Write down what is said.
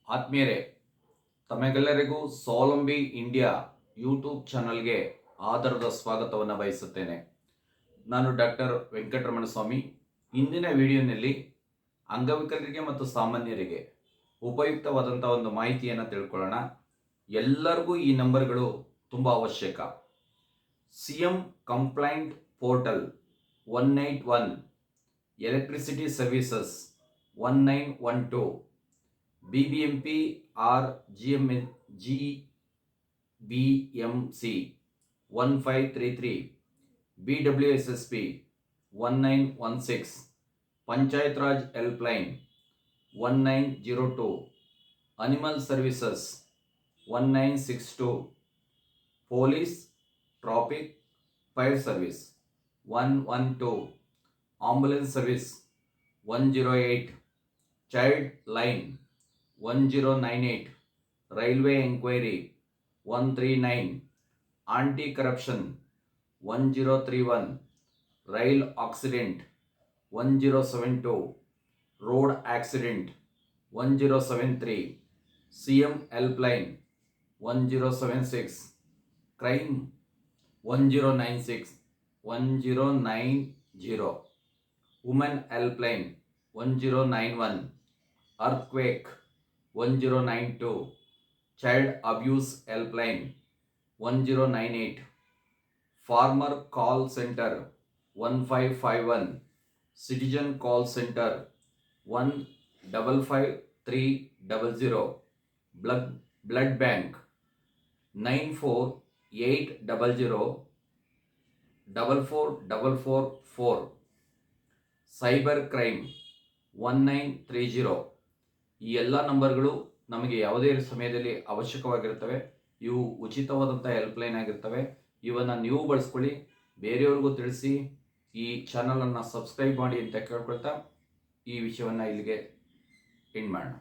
ಆತ್ಮೀಯರೇ, ತಮಗೆಲ್ಲರಿಗೂ ಸ್ವಾವಲಂಬಿ ಇಂಡಿಯಾ ಯೂಟ್ಯೂಬ್ ಚಾನಲ್ಗೆ ಆದರದ ಸ್ವಾಗತವನ್ನು ಬಯಸುತ್ತೇನೆ. ನಾನು ಡಾಕ್ಟರ್ ವೆಂಕಟರಮಣ ಸ್ವಾಮಿ. ಇಂದಿನ ವಿಡಿಯೋನಲ್ಲಿ ಅಂಗವಿಕಲರಿಗೆ ಮತ್ತು ಸಾಮಾನ್ಯರಿಗೆ ಉಪಯುಕ್ತವಾದಂಥ ಒಂದು ಮಾಹಿತಿಯನ್ನು ತಿಳ್ಕೊಳ್ಳೋಣ. ಎಲ್ಲರಿಗೂ ಈ ನಂಬರ್ಗಳು ತುಂಬ ಅವಶ್ಯಕ. CM complaint portal 181, electricity services 1912, BBMP or GBMC 1533, BWSSP 1916, Panchayat Raj Helpline 1902, Animal Services 1962, Police Traffic Fire Service 112, Ambulance Service 108, Child Line 1098, Railway Inquiry 139, Anti-Corruption 1031, Rail Accident 1072, Road Accident 1073, CM Helpline 1076, Crime 1096, 1090, Women Helpline 1091, Earthquake 1092, Child Abuse Helpline 1098, Farmer Call Center 1551, Citizen Call Center 155300, Blood Bank 94800 44444, Cyber Crime 1930. ಈ ಎಲ್ಲ ನಂಬರ್ಗಳು ನಮಗೆ ಯಾವುದೇ ಸಮಯದಲ್ಲಿ ಅವಶ್ಯಕವಾಗಿರ್ತವೆ. ಇವು ಉಚಿತವಾದಂಥ helpline ಆಗಿರ್ತವೆ. ಇವನ್ನು ನೀವು ಬಳಸ್ಕೊಳ್ಳಿ, ಬೇರೆಯವ್ರಿಗೂ ತಿಳಿಸಿ, ಈ ಚಾನಲನ್ನು ಸಬ್ಸ್ಕ್ರೈಬ್ ಮಾಡಿ ಅಂತ ಕೇಳ್ಕೊಳ್ತಾ ಈ ವಿಷಯವನ್ನು ಇಲ್ಲಿಗೆ ಎಂಡ್ ಮಾಡೋಣ.